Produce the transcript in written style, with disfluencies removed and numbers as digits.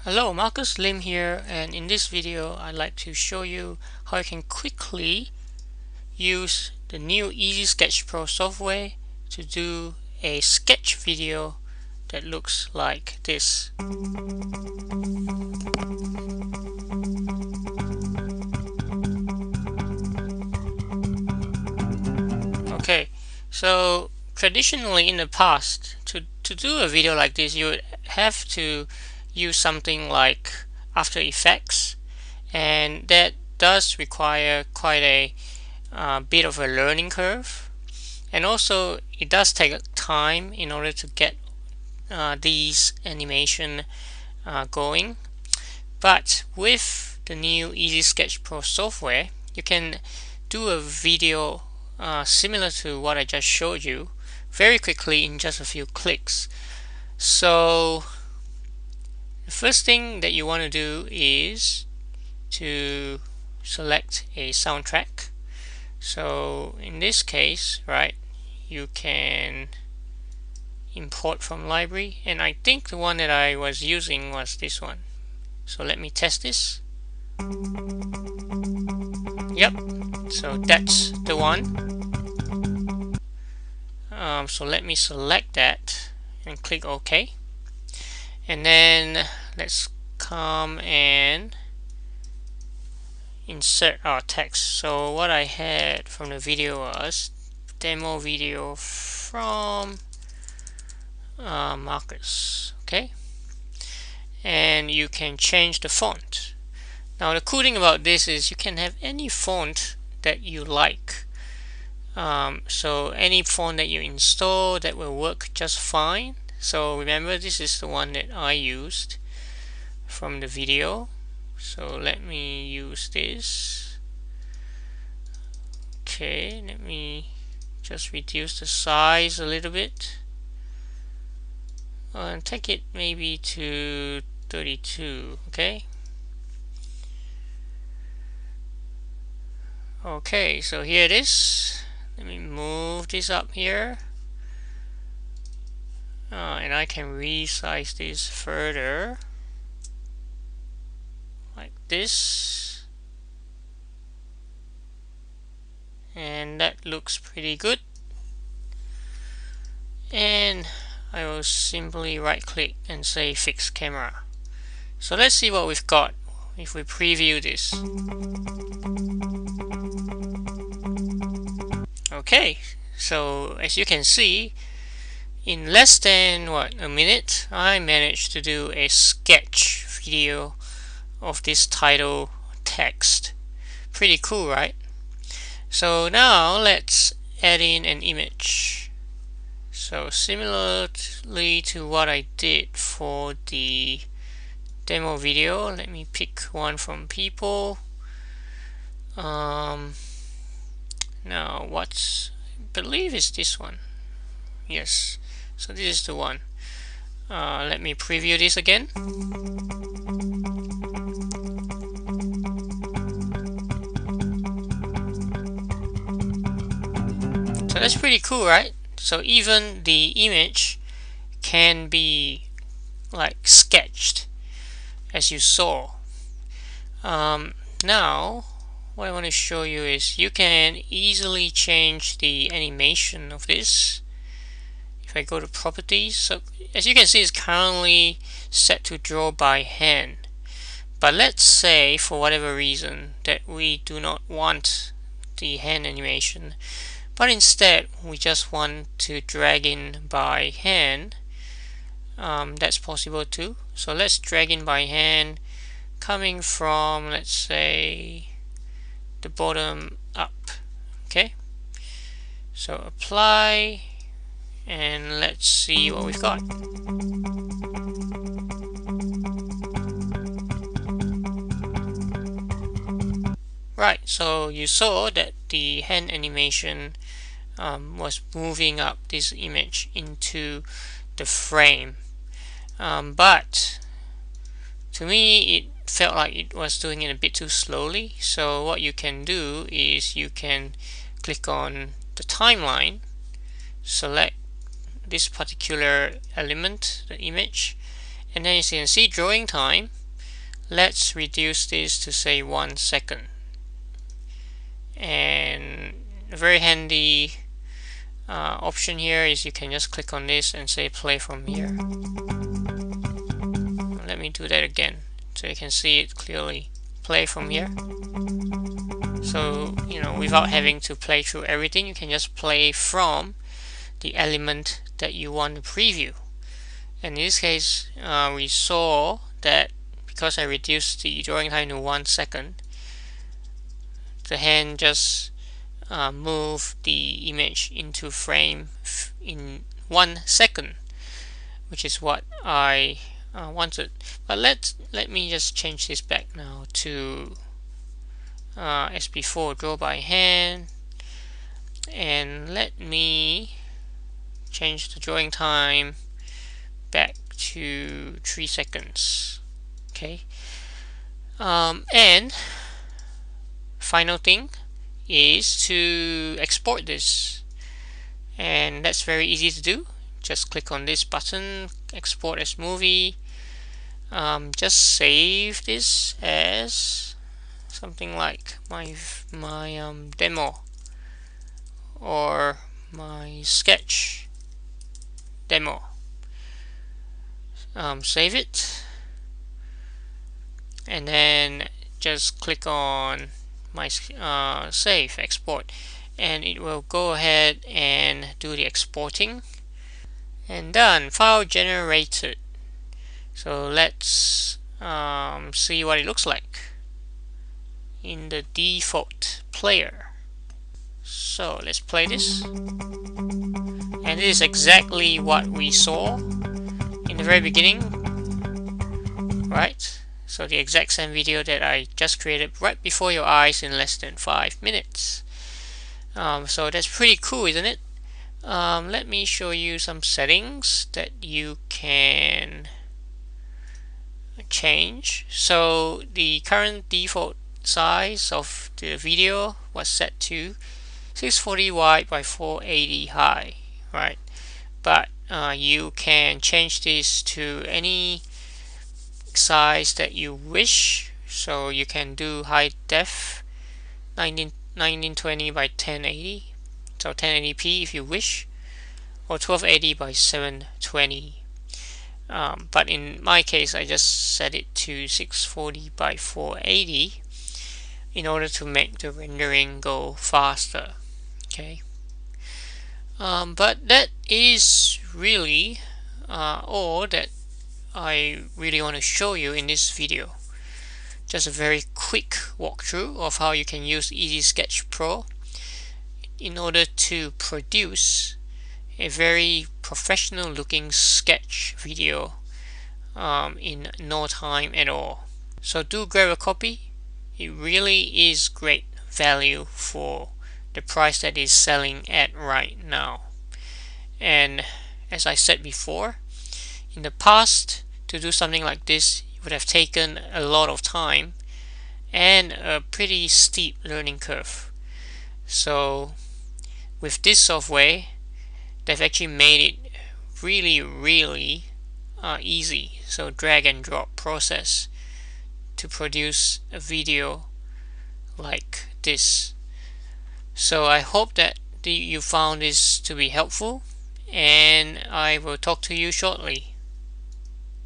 Hello, Marcus Lim here, and in this video I'd like to show you how you can quickly use the new Easy Sketch Pro software to do a sketch video that looks like this. Okay, so traditionally in the past, to do a video like this, you would have to use something like After Effects, and that does require quite a bit of a learning curve, and also it does take time in order to get these animation going. But with the new Easy Sketch Pro software, you can do a video similar to what I just showed you very quickly in just a few clicks. So the first thing that you want to do is to select a soundtrack. So in this case, right, you can import from library, and I think the one that I was using was this one. So let me test this. Yep, so that's the one. So let me select that and click OK, and then let's come and insert our text. So what I had from the video was demo video from Marcus. Okay, and you can change the font. Now the cool thing about this is you can have any font that you like. So any font that you install, that will work just fine. So remember, this is the one that I used from the video. So let me use this. Okay, let me just reduce the size a little bit and take it maybe to 32. Okay, so here it is. Let me move this up here, and I can resize this further like this, and that looks pretty good. And I will simply right click and say fix camera. So let's see what we've got if we preview this. Okay, so as you can see, in less than a minute, I managed to do a sketch video of this title text. Pretty cool, right? So now let's add in an image. So similarly to what I did for the demo video, let me pick one from people. Now what I believe is this one. Yes, so this is the one. Let me preview this again. So that's pretty cool, right? So even the image can be like sketched as you saw. Now what I want to show you is you can easily change the animation of this. If I go to properties, so as you can see, it's currently set to draw by hand. But let's say for whatever reason that we do not want the hand animation, but instead we just want to drag in by hand. That's possible too. So let's drag in by hand, coming from, let's say, the bottom up. Okay, so apply, and let's see what we've got. Right, so you saw that the hand animation was moving up this image into the frame, but to me it felt like it was doing it a bit too slowly. So what you can do is you can click on the timeline, select this particular element, the image, And then as you can see, drawing time, let's reduce this to say 1 second. And a very handy option here is you can just click on this and say play from here. Let me do that again so you can see it clearly. Play from here. So, without having to play through everything, you can just play from the element that you want to preview. And in this case, we saw that because I reduced the drawing time to 1 second, the hand just moved the image into frame in 1 second, which is what I wanted. But let me just change this back now to as before, draw by hand, and let me change the drawing time back to 3 seconds. Okay. And final thing is to export this, and that's very easy to do. Just click on this button, export as movie. Just save this as something like my demo or my sketch demo. Save it, and then just click on my save export, and it will go ahead and do the exporting. And done, file generated. So let's see what it looks like in the default player. So let's play this, and this is exactly what we saw in the very beginning, right? So the exact same video that I just created right before your eyes in less than 5 minutes. So that's pretty cool, isn't it? Let me show you some settings that you can change. So the current default size of the video was set to 640 wide by 480 high, right? But you can change this to any size that you wish. So you can do high def 1920 by 1080, so 1080p if you wish, or 1280 by 720. But in my case, I just set it to 640 by 480 in order to make the rendering go faster. Okay. But that is really all that I really want to show you in this video. Just a very quick walkthrough of how you can use Easy Sketch Pro in order to produce a very professional looking sketch video in no time at all. So do grab a copy. It really is great value for the price that is selling at right now. And as I said before, in the past, to do something like this would have taken a lot of time and a pretty steep learning curve. So with this software, they've actually made it really easy. So drag and drop process to produce a video like this. So I hope that you found this to be helpful, and I will talk to you shortly.